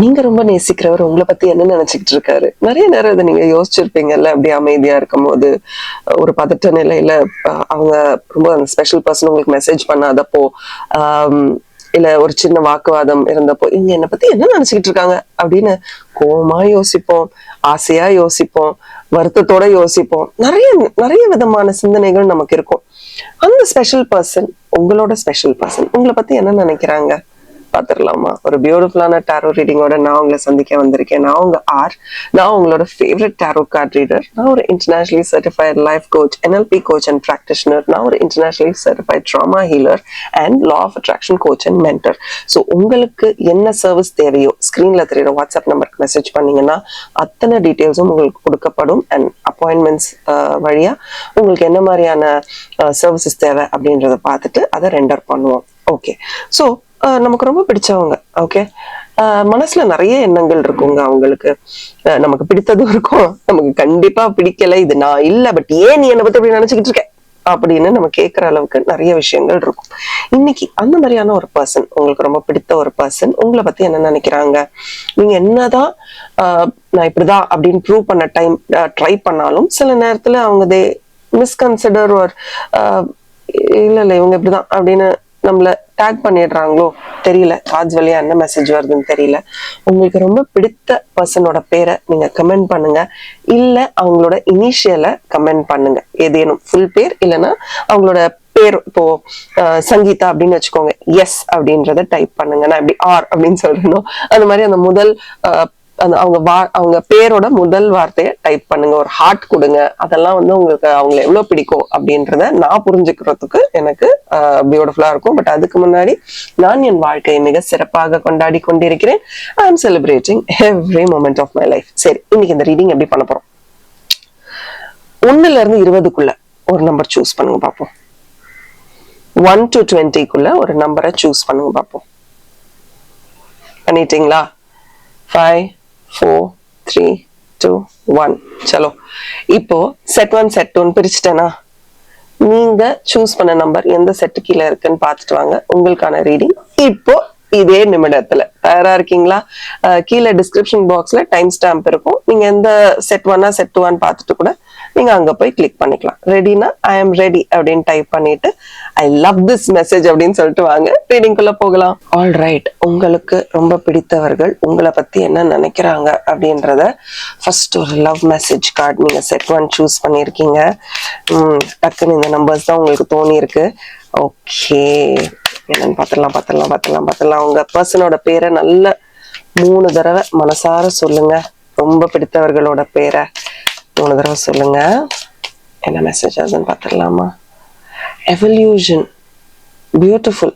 நீங்க ரொம்ப நேசிக்கிறவர் உங்களை பத்தி என்ன நினைச்சுக்கிட்டு இருக்காரு? நிறைய நேரம் இதை நீங்க யோசிச்சிருப்பீங்கல்ல, அப்படி அமைதியா இருக்கும் போது, ஒரு பதட்ட நிலையில அவங்க ரொம்ப அந்த ஸ்பெஷல் பர்சன் உங்களுக்கு மெசேஜ் பண்ணாதப்போ, ஆஹ் இல்ல ஒரு சின்ன வாக்குவாதம் இருந்தப்போ, இவங்க என்னை பத்தி என்ன நினைச்சுக்கிட்டு இருக்காங்க அப்படின்னு கோவமா யோசிப்போம், ஆசையா யோசிப்போம், வருத்தத்தோட யோசிப்போம். நிறைய நிறைய விதமான சிந்தனைகள் நமக்கு இருக்கும். அந்த ஸ்பெஷல் பர்சன், உங்களோட ஸ்பெஷல் பர்சன் உங்களை பத்தி என்ன நினைக்கிறாங்க பாத்துடலாமா? ஒரு பியூட்டிஃபுல்லான டாரோ ரீடிங்கோட நான் உங்களை சந்திக்க வந்திருக்கேன். நான் உங்க ஆர். நான் உங்களோட ஃபேவரட் டாரோ கார்ட் ரீடர். நான் ஒரு internationally certified life coach, NLP coach and practitioner. நான் ஒரு internationally certified trauma healer and law of attraction coach and mentor. So உங்களுக்கு என்ன சர்வீஸ் தேவையோ ஸ்கிரீன்ல தெரியுற வாட்ஸ்அப் நம்பருக்கு மெசேஜ் பண்ணீங்கன்னா அத்தனை டீட்டெயில்ஸும் உங்களுக்கு கொடுக்கப்படும். அண்ட் அப்பாயின்மெண்ட்ஸ் வழியா உங்களுக்கு என்ன மாதிரியான சர்வீசஸ் தேவை அப்படின்றத பார்த்துட்டு அதை ரெண்டர் பண்ணுவோம். ஓகே, ஸோ நமக்கு ரொம்ப பிடிச்சவங்க. ஓகே, மனசுல நிறைய எண்ணங்கள் இருக்குங்க அவங்களுக்கு. நமக்கு பிடித்ததும் இருக்கும், நமக்கு கண்டிப்பா பிடிக்கல, இது நான் இல்ல, பட் ஏன் நீ என்னை பத்தி அப்படி நினைச்சுக்கிட்டு இருக்க அப்படின்னு நம்ம கேட்கிற அளவுக்கு நிறைய விஷயங்கள் இருக்கும். இன்னைக்கு அந்த மாதிரியான ஒரு பர்சன், உங்களுக்கு ரொம்ப பிடித்த ஒரு பர்சன் உங்களை பத்தி என்ன நினைக்கிறாங்க? நீங்க என்னதான் நான் இப்படிதான் அப்படின்னு ப்ரூவ் பண்ண ட்ரை பண்ணாலும் சில நேரத்துல அவங்க மிஸ்கன்சிடர் ஒரு இல்ல இவங்க இப்படிதான் அப்படின்னு நம்மள டேக் பண்ணிடுறாங்களோ தெரியல. கார்ட்ஸ் வழியா என்ன மெசேஜ் வருதுன்னு தெரியல. உங்களுக்கு ரொம்ப பிடித்த பர்சனோட பேரை நீங்க கமெண்ட் பண்ணுங்க, இல்ல அவங்களோட இனிஷியலை கமெண்ட் பண்ணுங்க. ஏதேனும் ஃபுல் பேர் இல்லைன்னா அவங்களோட பேர். இப்போ சங்கீதா அப்படின்னு வச்சுக்கோங்க, எஸ் அப்படின்றத டைப் பண்ணுங்க. நான் எப்படி ஆர் அப்படின்னு சொல்றேனோ அந்த மாதிரி அந்த முதல் அவங்க பேரோட முதல் வார்த்தையை டைப் பண்ணுங்க, ஒரு ஹார்ட் கொடுங்க. அதெல்லாம் வந்து உங்களுக்கு அவங்களை எவ்வளவு பிடிக்கும் அப்படின்றத நான் புரிஞ்சுக்கிறதுக்கு எனக்கு பியூட்டிஃபுல்லா இருக்கும். பட் அதுக்கு முன்னாடி நான் என் வாழ்க்கையை மிக சிறப்பாக கொண்டாடி கொண்டிருக்கிறேன். I am celebrating every moment of my life. சரி, இன்னைக்கு இந்த ரீடிங் எப்படி பண்ண போறோம்? 1ல இருந்து 20க்குள்ள ஒரு நம்பர் சூஸ் பண்ணுங்க பார்ப்போம். 1 to 20க்குள்ள ஒரு நம்பரை சூஸ் பண்ணுங்க பார்ப்போம். பண்ணிட்டீங்களா? 5 4 3 2 1. சலோ, இப்போ செட் 1 செட் 2 பிரிச்சுட்டேனா? நீங்க சூஸ் பண்ண நம்பர் எந்த செட்டு கீழே இருக்குன்னு பார்த்துட்டு வாங்க. உங்களுக்கான ரீடிங் இப்போ இதே நிமிடத்துல. தயாரா இருக்கீங்களா? கீழே டிஸ்கிரிப்ஷன் பாக்ஸ்ல டைம் ஸ்டாம்ப் இருக்கும். நீங்க எந்த செட் 1 செட் 2 பார்த்துட்டு கூட நீங்க அங்க போய் கிளிக் பண்ணிக்கலாம். ரெடினா ஐ எம் ரெடி அப்படின்னு டைப் பண்ணிட்டு ஐ லவ் திஸ் மெசேஜ் அப்படின்னு சொல்லிட்டு வாங்க ரீடிங்குள்ள போகலாம். ஆல் ரைட், உங்களுக்கு ரொம்ப பிடித்தவர்கள் உங்களை பத்தி என்ன நினைக்கிறாங்க அப்படின்றத ஃபர்ஸ்ட் ஒரு லவ் மெசேஜ் கார்டு நீங்க செட் 1 சூஸ் பண்ணிருக்கீங்க. டக்குன்னு இந்த நம்பர்ஸ் தான் உங்களுக்கு தோணி இருக்கு. ஓகே, என்னன்னு பாத்திரலாம். உங்க பர்சனோட பேரை நல்ல 3 தடவை மனசார சொல்லுங்க. ரொம்ப பிடித்தவர்களோட பேரை 3 தடவை சொல்லுங்க. என்ன மெசேஜ் ஆகுதுன்னு பாத்திரலாமா? Evolution, beautiful.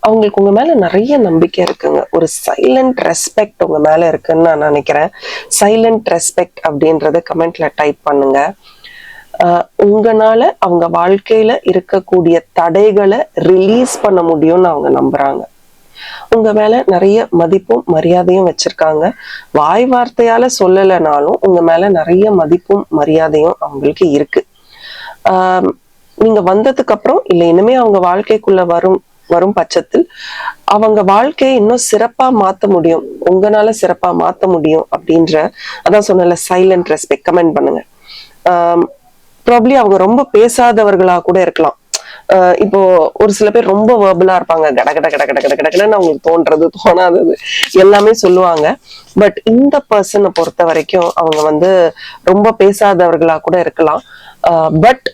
அவங்களுக்கு உங்க மேல நிறைய நம்பிக்கை இருக்குங்க. ஒரு சைலண்ட் ரெஸ்பெக்ட் உங்க மேல இருக்குன்னு நான் நினைக்கிறேன். சைலண்ட் ரெஸ்பெக்ட் அப்படின்றத கமெண்ட்ல டைப் பண்ணுங்க. உங்களால அவங்க வாழ்க்கையில இருக்கக்கூடிய தடைகளை ரிலீஸ் பண்ண முடியும்னு அவங்க நம்புறாங்க. உங்க மேல நிறைய மதிப்பும் மரியாதையும் வச்சிருக்காங்க. வாய் வார்த்தையால சொல்லலைனாலும் உங்க மேல நிறைய மதிப்பும் மரியாதையும் அவங்களுக்கு இருக்கு. நீங்க வந்ததுக்கு அப்புறம் இல்ல இனிமே அவங்க வாழ்க்கைக்குள்ள வரும் பட்சத்தில் அவங்க வாழ்க்கையை இன்னும் சிறப்பா மாத்த முடியும், உங்களால சிறப்பா மாத்த முடியும் அப்படின்ற அதான் சொன்னல சைலண்ட் ரெஸ்பெக்ட். கமெண்ட் பண்ணுங்க. ப்ராப்ளி அவங்க ரொம்ப பேசாதவர்களா கூட இருக்கலாம். இப்போ ஒரு சில பேர் ரொம்ப வேர்பலா இருப்பாங்க, கடன்னு அவங்களுக்கு தோன்றது தோணாதது எல்லாமே சொல்லுவாங்க. பட் இந்த பர்சனை பொறுத்த வரைக்கும் அவங்க வந்து ரொம்ப பேசாதவர்களா கூட இருக்கலாம். பட்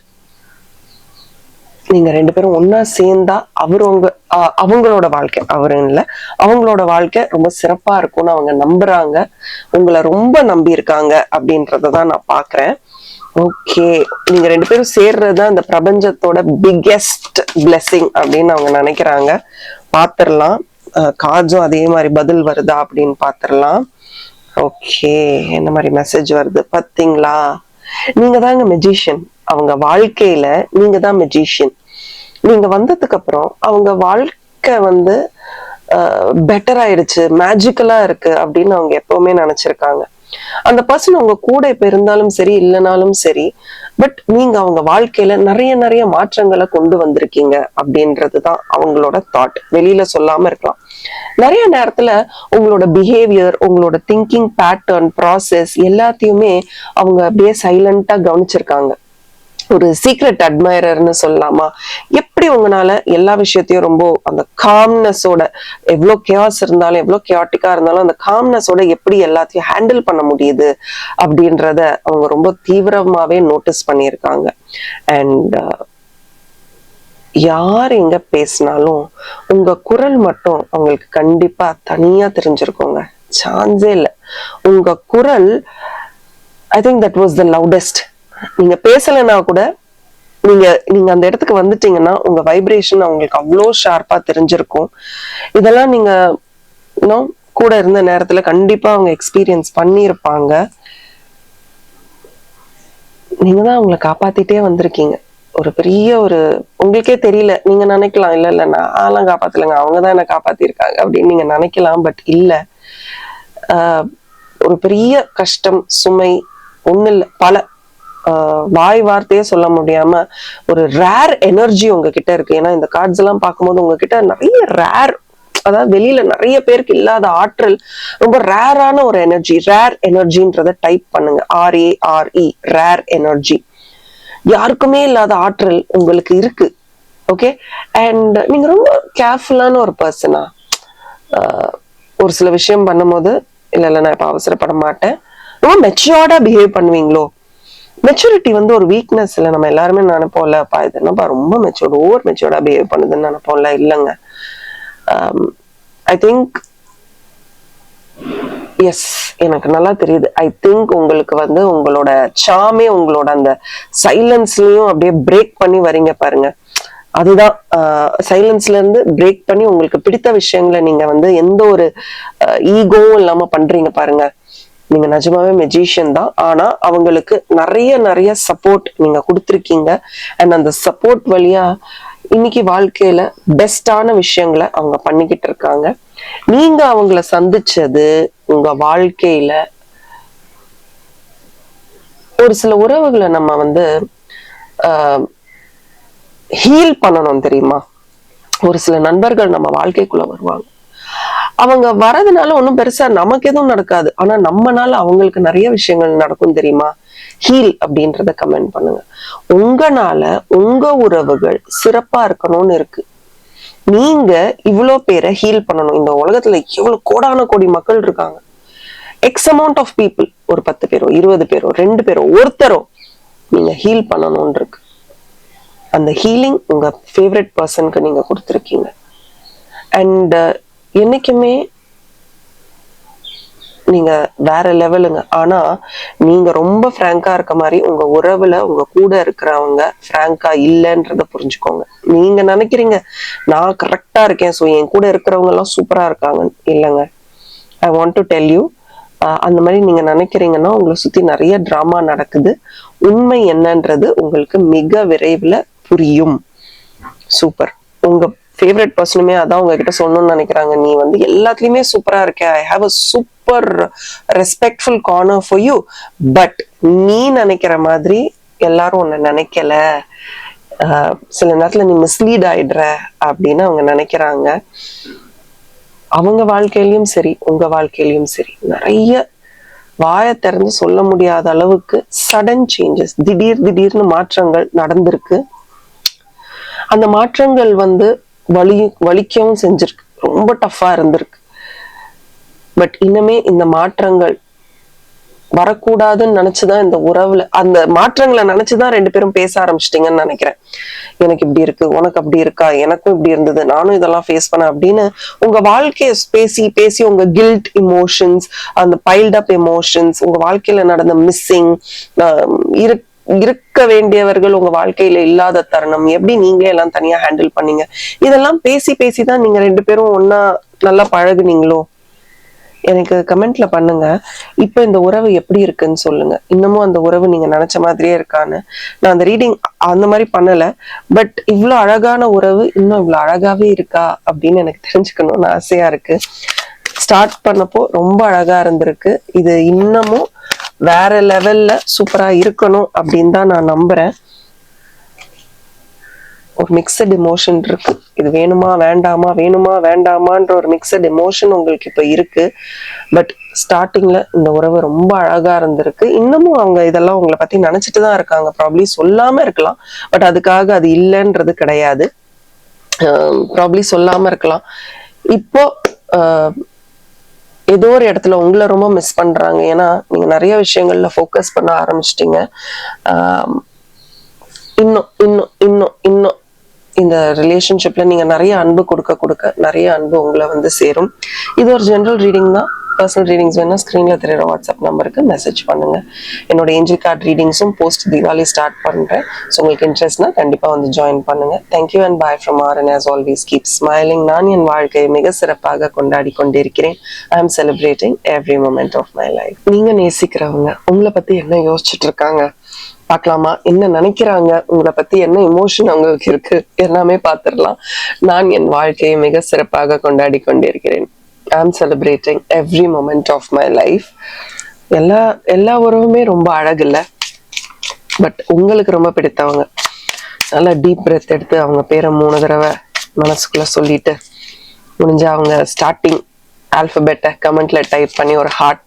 நீங்க 2 பேரும் ஒன்னா சேர்ந்தா அவங்களோட வாழ்க்கை, இல்ல அவங்களோட வாழ்க்கை ரொம்ப சிறப்பா இருக்கும்னு அவங்க நம்புறாங்க. உங்களை ரொம்ப நம்பி இருக்காங்க அப்படின்றதான் நான் பாக்குறேன். ஓகே, நீங்க 2 பேரும் சேர்றதுதான் இந்த பிரபஞ்சத்தோட பிக்கெஸ்ட் பிளெஸிங் அப்படின்னு அவங்க நினைக்கிறாங்க. பாத்திரலாம். கார்ட்ஸும் அதே மாதிரி பதில் வருதா அப்படின்னு பாத்திரலாம். ஓகே, என்ன மாதிரி மெசேஜ் வருது பாத்தீங்களா? நீங்க தாங்க மெஜிஷியன். அவங்க வாழ்க்கையில நீங்க தான் மெஜிஷியன். நீங்க வந்ததுக்கு அப்புறம் அவங்க வாழ்க்கை பெட்டர் ஆயிடுச்சு, மேஜிக்கலா இருக்கு அப்படின்னு அவங்க எப்பவுமே நினைச்சிருக்காங்க. அந்த பர்சன் உங்க கூட இப்ப இருந்தாலும் சரி இல்லைனாலும் சரி, பட் நீங்க அவங்க வாழ்க்கையில நிறைய நிறைய மாற்றங்களை கொண்டு வந்திருக்கீங்க அப்படின்றதுதான் அவங்களோட தாட். வெளியில சொல்லாம இருக்கலாம். நிறைய நேரத்துல உங்களோட பிஹேவியர், உங்களோட திங்கிங் பேட்டர்ன், ப்ராசஸ் எல்லாத்தையுமே அவங்க அப்படியே சைலண்டா கவனிச்சிருக்காங்க. ஒரு சீக்ரெட் அட்மைரர்னு சொல்லலாமா? எப்படி உங்களால எல்லா விஷயத்தையும் ரொம்ப அந்த காம்னஸோட, எவ்வளோ கேஸ் இருந்தாலும் எவ்வளோ கேட்டிக்கா இருந்தாலும் அந்த காம்னஸோட எப்படி எல்லாத்தையும் ஹேண்டில் பண்ண முடியுது அப்படின்றத அவங்க ரொம்ப தீவிரமாவே நோட்டீஸ் பண்ணியிருக்காங்க. அண்ட் யார் எங்க பேசினாலும் உங்க குரல் மட்டும் அவங்களுக்கு கண்டிப்பா தனியா தெரிஞ்சிருக்கோங்க. சான்ஸே இல்லை. உங்க குரல், I think that was the loudest. நீங்க பேசலைன்னா கூட நீங்க நீங்க அந்த இடத்துக்கு வந்துட்டீங்கன்னா உங்க வைப்ரேஷன் அவங்களுக்கு அவ்வளோ ஷார்ப்பா தெரிஞ்சிருக்கும். இதெல்லாம் நீங்க இன்னும் கூட இருந்த நேரத்துல கண்டிப்பா அவங்க எக்ஸ்பீரியன்ஸ் பண்ணியிருப்பாங்க. நீங்க தான் அவங்களை காப்பாத்திட்டே வந்திருக்கீங்க. ஒரு பெரிய ஒரு உங்களுக்கே தெரியல, நீங்க நினைக்கலாம் இல்ல இல்ல நான் காப்பாத்தலைங்க, அவங்கதான் என்ன காப்பாத்திருக்காங்க அப்படின்னு நீங்க நினைக்கலாம். பட் இல்ல, ஒரு பெரிய கஷ்டம், சுமை ஒண்ணு இல்ல, பல வாய் வார்த்தையே சொல்ல முடியாம ஒரு ரேர் எனர்ஜி உங்ககிட்ட இருக்கு. ஏன்னா இந்த கார்ட்ஸ் எல்லாம் பார்க்கும்போது உங்ககிட்ட நிறைய ரேர், அதாவது வெளியில நிறைய பேருக்கு இல்லாத ஆற்றல், ரொம்ப ரேரான ஒரு எனர்ஜி. ரேர் எனர்ஜின்றத டைப் பண்ணுங்க, RARE, ரேர் எனர்ஜி. யாருக்குமே இல்லாத ஆற்றல் உங்களுக்கு இருக்கு. ஓகே, அண்ட் நீங்க ரொம்ப கேர்ஃபுல்லான ஒரு பர்சனா. ஒரு சில விஷயம் பண்ணும்போது இல்ல நான் இப்ப அவசரப்பட மாட்டேன், ரொம்ப மெச்சூர்டா பிஹேவ் பண்ணுவீங்களோ. மெச்சூரிட்டி வந்து ஒரு வீக்னஸ் இல்லை. நம்ம எல்லாருமே நினைப்போம்ல, இது என்னப்பா ரொம்ப மெச்சூர்ட், ஓவர் மெச்சூர்டா பிஹேவ் பண்ணுதுன்னு நினைப்போம்ல. இல்லைங்க, ஐ திங்க் எஸ், எனக்கு நல்லா தெரியுது. ஐ திங்க் உங்களுக்கு வந்து உங்களோட சாமே உங்களோட அந்த சைலன்ஸ்லயும் அப்படியே பிரேக் பண்ணி வரீங்க பாருங்க. அதுதான் சைலன்ஸ்ல இருந்து பிரேக் பண்ணி உங்களுக்கு பிடித்த விஷயங்களை நீங்க வந்து எந்த ஒரு ஈகோவும் இல்லாம பண்றீங்க பாருங்க. நீங்க நிஜமாவே மெஜிஷியன் தான். ஆனா அவங்களுக்கு நிறைய நிறைய சப்போர்ட் நீங்க கொடுத்துருக்கீங்க. அண்ட் அந்த சப்போர்ட் வழியா இன்னைக்கு வாழ்க்கையில பெஸ்டான விஷயங்களை அவங்க பண்ணிக்கிட்டு இருக்காங்க. நீங்க அவங்கள சந்திச்சது உங்க வாழ்க்கையில ஒரு சில உறவுகளை நம்ம வந்து ஹீல் பண்ணணும் தெரியுமா. ஒரு சில நண்பர்கள் நம்ம வாழ்க்கைக்குள்ள வருவாங்க. அவங்க வரதுனால ஒன்றும் பெருசா நமக்கு எதுவும் நடக்காது, ஆனா நம்மனால அவங்களுக்கு நிறைய விஷயங்கள் நடக்கும் தெரியுமா. ஹீல் அப்படின்றத கமெண்ட் பண்ணுங்க. உங்கனால உங்க உறவுகள் சிறப்பா இருக்கணும்னு இருக்கு. நீங்க இவ்வளோ பேரை ஹீல் பண்ணணும். இந்த உலகத்துல எவ்வளவு கோடான கோடி மக்கள் இருக்காங்க. எக்ஸ் அமௌண்ட் ஆஃப் பீப்புள், ஒரு 10 பேரோ 20 பேரோ 2 பேரோ ஒருத்தரோ நீங்க ஹீல் பண்ணணும்னு இருக்கு. அந்த ஹீலிங் உங்க ஃபேவரட் பர்சனுக்கு நீங்க கொடுத்துருக்கீங்க. அண்ட் என்னைக்குமே நீங்க வேற லெவலுங்க. ஆனா நீங்க ரொம்ப ஃப்ராங்கா இருக்க மாதிரி உங்க உறவுல உங்க கூட இருக்கிறவங்க ஃப்ராங்கா இல்லைன்றத புரிஞ்சுக்கோங்க. நீங்க நினைக்கிறீங்க நான் கரெக்டா இருக்கேன், ஸோ என் கூட இருக்கிறவங்க எல்லாம் சூப்பரா இருக்காங்க. இல்லைங்க, I want to tell you, அந்த மாதிரி நீங்க நினைக்கிறீங்கன்னா உங்களை சுத்தி நிறைய டிராமா நடக்குது. உண்மை என்னன்றது உங்களுக்கு மிக விரைவில் புரியும். சூப்பர். உங்க ஃபேவரட் பர்சனுமே அதான் உங்ககிட்ட சொல்லணும்னு நினைக்கிறாங்க. நீ வந்து எல்லாத்துலயுமே சூப்பரா இருக்க, I have a super respectful corner for you. But நீ நினைக்கிற மாதிரி எல்லாரும் உன்னை நினைக்கல, சில நேரத்துல நீ மிஸ்லீட் ஆயிடுற அப்படின்னு அவங்க நினைக்கிறாங்க. அவங்க வாழ்க்கையிலயும் சரி உங்க வாழ்க்கையிலயும் சரி நிறைய வாயை திறந்து சொல்ல முடியாத அளவுக்கு சடன் சேஞ்சஸ், திடீர்னு மாற்றங்கள் நடந்திருக்கு. அந்த மாற்றங்கள் வந்து வலிக்கவும் செஞ்சிருக்கு, ரொம்ப டஃபா இருந்திருக்கு. பட் இனிமே இந்த மாற்றங்கள் வரக்கூடாதுன்னு நினைச்சுதான் இந்த உறவுல அந்த மாற்றங்களை நினைச்சுதான் 2 பேரும் பேச ஆரம்பிச்சிட்டீங்கன்னு நினைக்கிறேன். எனக்கு இப்படி இருக்கு, உனக்கு அப்படி இருக்கா, எனக்கும் இப்படி இருந்தது, நானும் இதெல்லாம் ஃபேஸ் பண்ண அப்படின்னு உங்க வாழ்க்கைய பேசி பேசி உங்க கில்ட் இமோஷன்ஸ், அந்த பைல்ட் அப் எமோஷன்ஸ், உங்க வாழ்க்கையில நடந்த மிஸ்ஸிங், இருக்க வேண்டியவர்கள் உங்க வாழ்க்கையில இல்லாத தருணம், எப்படி நீங்களே எல்லாம் தனியா ஹேண்டில் பண்ணீங்க, இதெல்லாம் பேசி பேசிதான் நீங்க 2 பேரும் ஒன்னா நல்லா பழகுனீங்களோ. எனக்கு கமெண்ட்ல பண்ணுங்க. இப்ப இந்த உறவு எப்படி இருக்குன்னு சொல்லுங்க. இன்னமும் அந்த உறவு நீங்க நினைச்ச மாதிரியே இருக்கான்னு. நான் அந்த ரீடிங் அந்த மாதிரி பண்ணல, பட் இவ்வளவு அழகான உறவு இன்னும் இவ்வளவு அழகாவே இருக்கா அப்படின்னு எனக்கு தெரிஞ்சுக்கணும்னு ஆசையா இருக்கு. ஸ்டார்ட் பண்ணப்போ ரொம்ப அழகா இருந்திருக்கு. இது இன்னமும் வேற லெவல்ல சூப்பரா இருக்கணும் அப்படின்னு தான் நான் நம்புறேன். ஒரு மிக்சட் எமோஷன் இருக்கு. இது வேணுமா வேண்டாமா, வேணுமா வேண்டாமான்ற ஒரு மிக்சட் எமோஷன் உங்களுக்கு இப்ப இருக்கு. பட் ஸ்டார்டிங்ல இந்த உறவு ரொம்ப அழகா இருந்திருக்கு. இன்னமும் அவங்க இதெல்லாம் உங்களை பத்தி நினைச்சிட்டு தான் இருக்காங்க. ப்ராப்ளி சொல்லாம இருக்கலாம், பட் அதுக்காக அது இல்லைன்றது கிடையாது. ப்ராப்ளி சொல்லாம இருக்கலாம். இப்போ ஏதோ ஒரு இடத்துல உங்களை ரொம்ப மிஸ் பண்றாங்க. ஏன்னா நீங்க நிறைய விஷயங்கள்ல ஃபோக்கஸ் பண்ண ஆரம்பிச்சிட்டீங்க. இன்னும் இன்னும் இன்னும் இன்னும் இந்த ரிலேஷன்ஷிப்ல நீங்க நிறைய அன்பு கொடுக்க கொடுக்க நிறைய அன்பு உங்களை வந்து சேரும். இது ஒரு ஜெனரல் ரீடிங் தான். பர்சனல் ரீடிங்ஸ் வேணா ஸ்க்ரீன்ல தெரியுற வாட்ஸ்அப் நம்பருக்கு மெசேஜ் பண்ணுங்க. என்னோட ஏஞ்சல் கார்டு ரீடிங்ஸும் போஸ்ட் தீபாவளி ஸ்டார்ட் பண்றேன். ஸோ உங்களுக்கு இன்ட்ரெஸ்ட்னா கண்டிப்பா வந்து ஜாயின் பண்ணுங்க. Thank you and bye from RN. As always keep smiling. நான் என் வாழ்க்கையை மிக சிறப்பாக கொண்டாடி கொண்டிருக்கிறேன். I am celebrating every moment of my life. நீங்க நேசிக்கிறவங்க உங்களை பத்தி என்ன யோசிச்சுட்டு இருக்காங்க பார்க்கலாமா? என்ன நினைக்கிறாங்க, உங்களை பத்தி என்ன எமோஷன் அவங்களுக்கு இருக்கு, எல்லாமே பார்த்துடலாம். நான் என் வாழ்க்கையை மிக சிறப்பாக கொண்டாடி கொண்டிருக்கிறேன். I am celebrating every moment of my life. எல்லா உறவுமே ரொம்ப அழகு இல்ல, பட் உங்களுக்கு ரொம்ப பிடித்தவங்க நல்லா டீப் பிரெத் எடுத்து அவங்க பேரை 3 தடவை மனசுக்குள்ள சொல்லிட்டு முடிஞ்சா அவங்க ஸ்டார்டிங் ஆல்பபெட்டை கமெண்ட்ல டைப் பண்ணி ஒரு ஹார்ட்.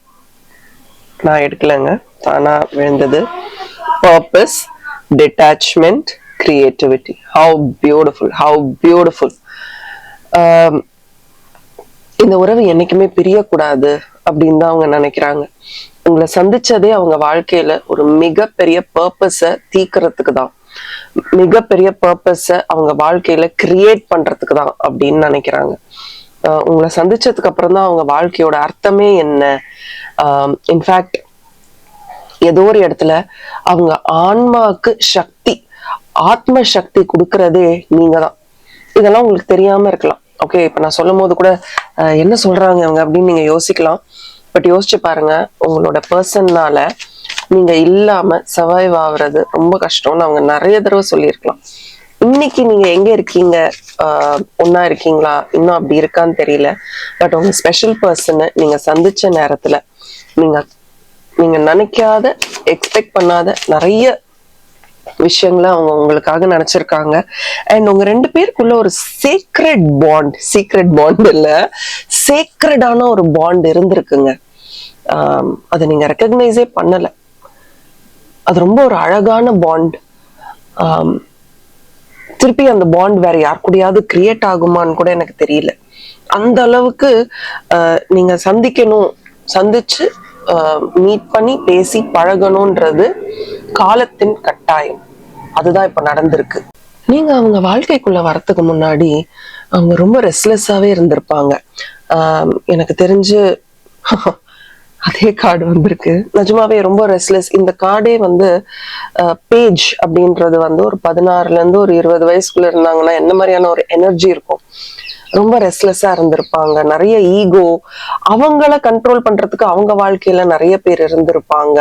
நான் எடுக்கலங்க, தானா விழுந்தது. Purpose, detachment, creativity. How beautiful, how beautiful. இந்த உறவு என்னைக்குமே பிரியக்கூடாது அப்படின்னு தான் அவங்க நினைக்கிறாங்க. உங்களை சந்திச்சதே அவங்க வாழ்க்கையில ஒரு மிகப்பெரிய பர்பஸை தீக்கிறதுக்கு தான், மிகப்பெரிய பர்பஸை அவங்க வாழ்க்கையில கிரியேட் பண்றதுக்கு தான் அப்படின்னு நினைக்கிறாங்க. உங்களை சந்திச்சதுக்கு அப்புறம் தான் அவங்க வாழ்க்கையோட அர்த்தமே என்ன. இன்ஃபேக்ட் ஏதோ ஒரு இடத்துல அவங்க ஆன்மாக்கு சக்தி, ஆத்ம சக்தி கொடுக்கறதே நீங்க தான். இதெல்லாம் உங்களுக்கு தெரியாம இருக்கலாம். ஓகே, இப்ப நான் சொல்லும் போது கூட என்ன சொல்றாங்க அவங்க அப்படின்னு நீங்க யோசிக்கலாம். பட் யோசிச்சு பாருங்க, உங்களோட பர்சன்னால நீங்க இல்லாம சர்வைவ் ஆகுறது ரொம்ப கஷ்டம்னு அவங்க நிறைய தடவை சொல்லியிருக்கலாம். இன்னைக்கு நீங்க எங்க இருக்கீங்க, ஒன்னா இருக்கீங்களா, இன்னும் அப்படி இருக்கான்னு தெரியல. பட் உங்க ஸ்பெஷல் பர்சனை நீங்க சந்திச்ச நேரத்துல நீங்க நினைக்காத, எக்ஸ்பெக்ட் பண்ணாத நிறைய விஷயங்களை அவங்க உங்களுக்காக நினைச்சிருக்காங்க. அண்ட் உங்க 2 பேருக்குள்ள ஒரு சீக்ரெட் பாண்ட் இல்ல, சீக்ரெட்டான ஒரு பாண்ட் இருந்திருக்குங்க. அதை நீங்க ரெக்கக்னைஸே பண்ணல. அது ரொம்ப ஒரு அழகான பாண்ட். திருப்பி அந்த பாண்ட் வேற யார் கூடயாவது கிரியேட் ஆகுமான்னு கூட எனக்கு தெரியல. அந்த அளவுக்கு நீங்க சந்திச்சு மீட் பண்ணி பேசி பழகணும்ன்றது காலத்தின் கட்டாயம். அதுதான் இப்ப நடந்திருக்கு. நீங்க அவங்க வாழ்க்கைக்குள்ள வரத்துக்கு முன்னாடி அவங்க ரொம்ப ரெஸ்ட்லெஸ்ஸாவே இருந்திருப்பாங்க. எனக்கு தெரிஞ்சு அதே கார்டு வந்திருக்கு. நிஜமாவே ரொம்ப ரெஸ்ட்லெஸ். இந்த கார்டே வந்து பேஜ் அப்படின்றது வந்து ஒரு 16ல இருந்து ஒரு 20 வயசுக்குள்ள இருந்தாங்கன்னா என்ன மாதிரியான ஒரு எனர்ஜி இருக்கும். ரொம்ப ரெஸ்ட்லெஸ்ஸா இருந்திருப்பாங்க. நிறைய ஈகோ, அவங்கள கண்ட்ரோல் பண்றதுக்கு அவங்க வாழ்க்கையில நிறைய பேர் இருந்திருப்பாங்க.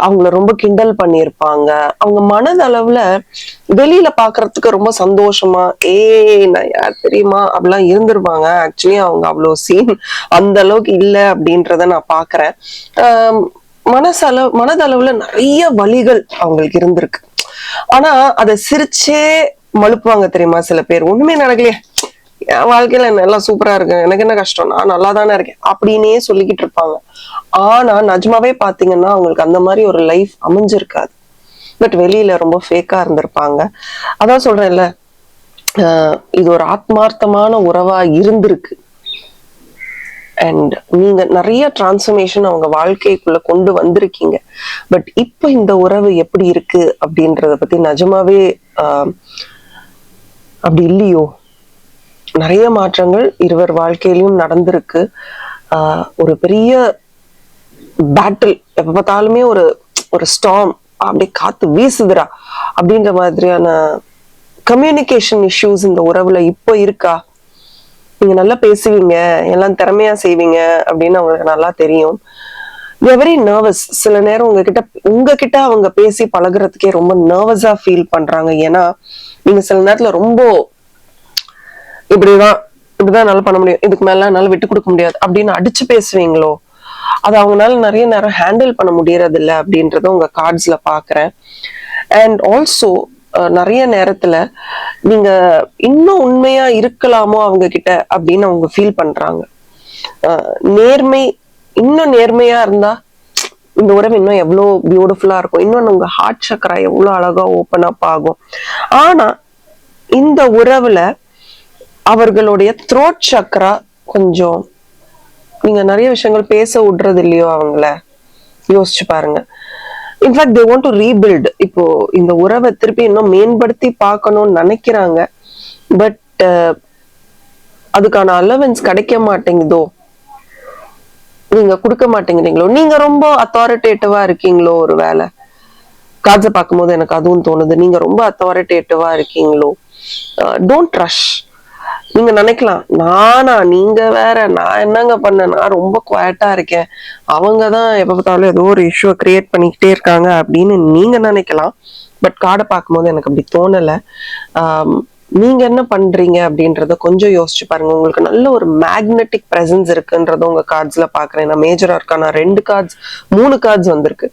அவங்கள ரொம்ப கிண்டல் பண்ணியிருப்பாங்க. அவங்க மனதளவுல வெளியில பாக்குறதுக்கு ரொம்ப சந்தோஷமா நான் யார் தெரியுமா அப்படிலாம் இருந்திருப்பாங்க. ஆக்சுவலி அவங்க அவ்வளவு சீன் அந்த அளவுக்கு இல்லை அப்படின்றத நான் பாக்குறேன். மனதளவுல நிறைய வலிகள் அவங்களுக்கு இருந்திருக்கு. ஆனா அதை சிரிச்சே மழுப்புவாங்க தெரியுமா சில பேர். ஒண்ணுமே நடக்கலையே, என் வாழ்க்கையில எல்லாம் சூப்பரா இருக்கு, எனக்கு என்ன கஷ்டம், நான் நல்லா தானே இருக்கேன் அப்படின்னே சொல்லிக்கிட்டு இருப்பாங்க. ஆனா நிஜமாவே பாத்தீங்கன்னா அவங்களுக்கு அந்த மாதிரி ஒரு லைஃப் அமைஞ்சிருக்காது. பட் வெளியில ரொம்ப ஃபேக்கா இருந்திருப்பாங்க. அதான் சொல்றேன்ல, இது ஒரு ஆத்மார்த்தமான உறவா இருந்திருக்கு. அண்ட் நீங்க நிறைய டிரான்ஸ்ஃபர்மேஷன் அவங்க வாழ்க்கைக்குள்ள கொண்டு வந்திருக்கீங்க. பட் இப்ப இந்த உறவு எப்படி இருக்கு அப்படின்றத பத்தி நிஜமாவே அப்படி இல்லையோ. நிறைய மாற்றங்கள் இருவர் வாழ்க்கையிலும் நடந்திருக்கு. ஒரு பெரிய பேட்டில், எப்ப பார்த்தாலுமே ஒரு ஸ்டார்ம், அப்படியே காத்து வீசுதுரா அப்படின்ற மாதிரியான கம்யூனிகேஷன் இஷ்யூஸ் இந்த உறவுல இப்போ இருக்கா? நீங்க நல்லா பேசுவீங்க, எல்லாம் திறமையா செய்வீங்க அப்படின்னு அவங்களுக்கு நல்லா தெரியும். Very nervous. சில நேரம் உங்ககிட்ட அவங்க பேசி பழகுறதுக்கே ரொம்ப நர்வஸா ஃபீல் பண்றாங்க. ஏன்னா நீங்க சில நேரத்துல ரொம்ப இப்படிதான் இப்படிதான் என்னால பண்ண முடியும், இதுக்கு மேல என்னால விட்டு கொடுக்க முடியாது அப்படின்னு அடிச்சு பேசுவீங்களோ, அது அவங்களால நிறைய நேரம் ஹேண்டில் பண்ண முடியறது இல்ல அப்படின்றத உங்க கார்ட்ஸ்ல பாக்குறேன். அண்ட் ஆல்சோ நிறைய நேரத்துல நீங்க இன்னும் உண்மையா இருக்கலாமோ அவங்க கிட்ட அப்படின்னு அவங்க ஃபீல் பண்றாங்க. நேர்மை, இன்னும் நேர்மையா இருந்தா இந்த உறவு இன்னும் எவ்வளவு பியூட்டிஃபுல்லா இருக்கும், இன்னும் உங்க ஹார்ட் சக்கரா எவ்வளவு அழகா ஓபன் அப் ஆகும். ஆனா இந்த உறவுல அவர்களுடைய த்ரோட் சக்கரா கொஞ்சம் நீங்க நிறைய விஷயங்கள் பேச விடுறது இல்லையோ அவங்கள, யோசிச்சு பாருங்க. In fact they want to rebuild. இப்போ இந்த உறவை திருப்பி இன்னும் மேம்படுத்தி பார்க்கணும்னு நினைக்கிறாங்க. பட் அதுக்கான அலவன்ஸ் கிடைக்க மாட்டேங்குதோ, நீங்க கொடுக்க மாட்டேங்கிறீங்களோ, நீங்க ரொம்ப அத்தாரிட்டேட்டிவா இருக்கீங்களோ, ஒரு வேலை காட்சை பார்க்கும்போது எனக்கு அதுவும் தோணுது. நீங்க ரொம்ப அத்தாரிட்டேட்டிவா இருக்கீங்களோ. Don't rush. நீங்க நினைக்கலாம், நீங்க வேற, நான் என்னங்க பண்ணேன், நான் ரொம்ப குவாய்ட்டா இருக்கேன், அவங்கதான் எப்ப பார்த்தாலும் ஏதோ ஒரு இஷ்யூ கிரியேட் பண்ணிக்கிட்டே இருக்காங்க அப்படின்னு நீங்க நினைக்கலாம். பட் கார்டை பார்க்கும்போது எனக்கு அப்படி தோணல. நீங்க என்ன பண்றீங்க அப்படின்றத கொஞ்சம் யோசிச்சு பாருங்க. உங்களுக்கு நல்ல ஒரு மேக்னெட்டிக் பிரசன்ஸ் இருக்குன்றத உங்க கார்ட்ஸ்ல பாக்குறேன். நான் மேஜரா இருக்கா, நான் 2 கார்ட்ஸ் 3 கார்ட்ஸ் வந்திருக்கு.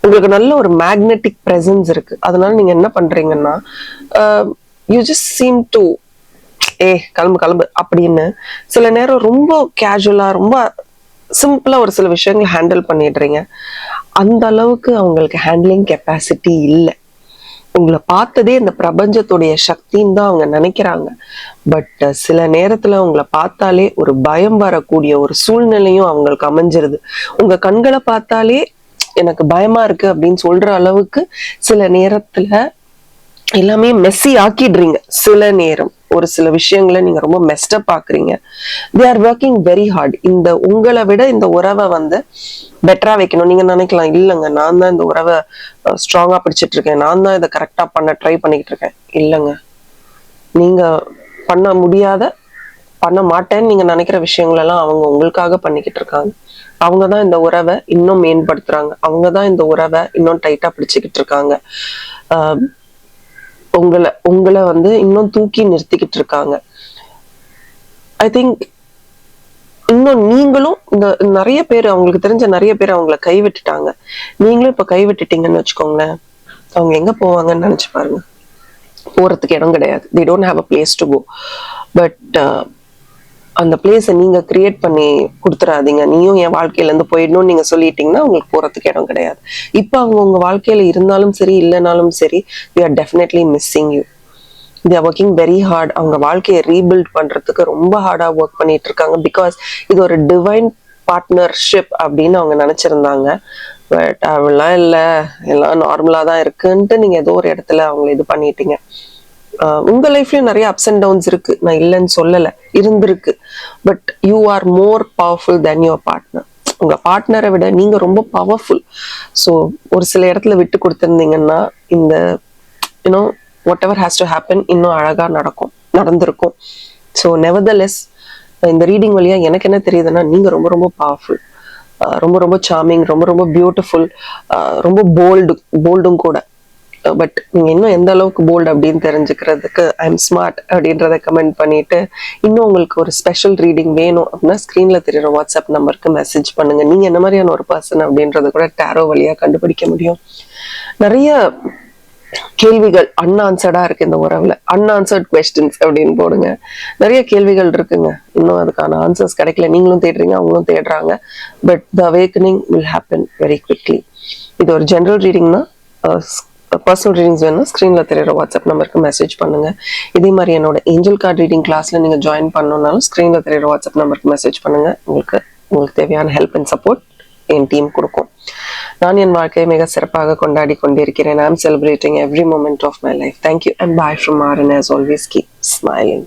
உங்களுக்கு நல்ல ஒரு மேக்னெட்டிக் பிரசன்ஸ் இருக்கு. அதனால நீங்க என்ன பண்றீங்கன்னா, யூ ஜஸ்ட் சீம் டு கிளம்பு கிளம்பு அப்படின்னு சில நேரம் ரொம்ப கேஷுவலா, ரொம்ப சிம்பிளா ஒரு சில விஷயங்கள் ஹேண்டில் பண்ணிடுறீங்க. அந்த அளவுக்கு அவங்களுக்கு ஹேண்ட்லிங் கெப்பாசிட்டி இல்லை. உங்களை பார்த்ததே இந்த பிரபஞ்சத்துடைய சக்தின்னு தான் அவங்க நினைக்கிறாங்க. பட் சில நேரத்துல உங்களை பார்த்தாலே ஒரு பயம் வரக்கூடிய ஒரு சூழ்நிலையும் அவங்களுக்கு அமைஞ்சிருது. உங்க கண்களை பார்த்தாலே எனக்கு பயமா இருக்கு அப்படின்னு சொல்ற அளவுக்கு சில நேரத்துல எல்லாமே மெஸ்ஸி ஆக்கிடுறீங்க. சில நேரம் ஒரு சில விஷயங்களை நீங்க ரொம்ப மெஸ்டப் ஆக்குறீங்க. They are working very hard. இந்த உங்களை விட இந்த உறவை பெட்டரா வைக்கணும். நீங்க நினைக்கலாம், இல்லைங்க நான் தான் இந்த உறவை ஸ்ட்ராங்கா பிடிச்சிட்டு இருக்கேன், நான் தான் இதை கரெக்டா பண்ண ட்ரை பண்ணிக்கிட்டு இருக்கேன். இல்லைங்க, நீங்க பண்ண முடியாத, பண்ண மாட்டேன்னு நீங்க நினைக்கிற விஷயங்கள் எல்லாம் அவங்க உங்களுக்காக பண்ணிக்கிட்டு இருக்காங்க. அவங்கதான் இந்த உறவை இன்னும் மேம்படுத்துறாங்க. அவங்கதான் இந்த உறவை இன்னும் டைட்டா பிடிச்சுக்கிட்டு இருக்காங்க. உங்களை இன்னும் தூக்கி நிறுத்திக்கிட்டு இருக்காங்க. ஐ திங்க் இன்னும் நீங்களும் இந்த நிறைய பேர், அவங்களுக்கு தெரிஞ்ச நிறைய பேர் அவங்கள கைவிட்டுட்டாங்க. நீங்களும் இப்ப கைவிட்டுட்டீங்கன்னு வச்சுக்கோங்களேன், அவங்க எங்க போவாங்கன்னு நினைச்சு பாருங்க. போறதுக்கு இடம் கிடையாது. they don't have a place to go. But அந்த பிளேஸை நீங்க கிரியேட் பண்ணி கொடுத்துடாதீங்க. நீயும் என் வாழ்க்கையில இருந்து போயிடணும்னு நீங்க சொல்லிட்டீங்கன்னா உங்களுக்கு போறதுக்கு இடம் கிடையாது. இப்ப அவங்க உங்க வாழ்க்கையில இருந்தாலும் சரி இல்லைனாலும் சரி, we are definitely missing you. they are working very hard. அவங்க வாழ்க்கையை ரீபில்ட் பண்றதுக்கு ரொம்ப ஹார்டா ஒர்க் பண்ணிட்டு இருக்காங்க. பிகாஸ் இது ஒரு டிவைன் பார்ட்னர்ஷிப் அப்படின்னு அவங்க நினைச்சிருந்தாங்க. பட் அவெல்லாம் இல்லை, எல்லாம் நார்மலா தான் இருக்குன்ட்டு நீங்க ஏதோ ஒரு இடத்துல அவங்களை இது பண்ணிட்டீங்க. உங்க லைஃப்லயும் நிறைய அப்ஸ் அண்ட் டவுன்ஸ் இருக்கு, நான் இல்லைன்னு சொல்லல, இருந்திருக்கு. But you are more powerful then your partner. உங்க பார்ட்னரை விட நீங்க ரொம்ப பவர்ஃபுல். ஸோ ஒரு சில இடத்துல விட்டு கொடுத்துருந்தீங்கன்னா இந்த you know what ever has to happen இன்னும் அழகா நடந்திருக்கும். ஸோ நெவர்தலெஸ் இந்த ரீடிங் வழியா எனக்கு என்ன தெரியுதுன்னா, நீங்க ரொம்ப ரொம்ப பவர்ஃபுல், ரொம்ப ரொம்ப சார்மிங், ரொம்ப ரொம்ப பியூட்டிஃபுல், ரொம்ப போல்டும் கூட. பட் நீங்க இன்னும் எந்த அளவுக்கு போல்டு அப்படின்னு தெரிஞ்சுக்கிறதுக்கு ஐ எம் ஸ்மார்ட் அப்படின்றத கமெண்ட் பண்ணிட்டு, இன்னும் உங்களுக்கு ஒரு ஸ்பெஷல் ரீடிங் வேணும் அப்படின்னா ஸ்கிரீன்ல தெரியுற வாட்ஸ்அப் நம்பருக்கு மெசேஜ் பண்ணுங்க. நீங்க என்ன மாதிரியான ஒரு பர்சன் அப்படின்றத கூட டேரோ வழியா கண்டுபிடிக்க முடியும். நிறைய கேள்விகள் அன்ஆன்சர்டா இருக்கு இந்த உறவுல. அன்ஆன்சர்ட் கொஸ்டின்ஸ் அப்படின்னு போடுங்க. நிறைய கேள்விகள் இருக்குங்க, இன்னும் அதுக்கான ஆன்சர்ஸ் கிடைக்கல. நீங்களும் தேடுறீங்க, அவங்களும் தேடுறாங்க. But the awakening will happen very quickly. இது ஒரு ஜெனரல் ரீடிங்னா, பர்சனல் ரீடிங்ஸ் வேணும்னா ஸ்க்ரீன்ல தெரியுற வாட்ஸ்அப் நம்பருக்கு மெசேஜ் பண்ணுங்க. இதே மாதிரி என்னோட ஏஞ்சல் கார்டு ரீடிங் கிளாஸ்ல நீங்க ஜாயின் பண்ணணும்னாலும் ஸ்க்ரீன்ல தெரியுற வாட்ஸ்அப் நம்பருக்கு மெசேஜ் பண்ணுங்க. உங்களுக்கு தேவையான help and support N team கொடுக்கும். நான் என் வாழ்க்கையை மிக சிறப்பாக கொண்டாடி கொண்டிருக்கிறேன். ஐ am celebrating every moment of my life. Thank you and bye from Maran. As always, keep smiling.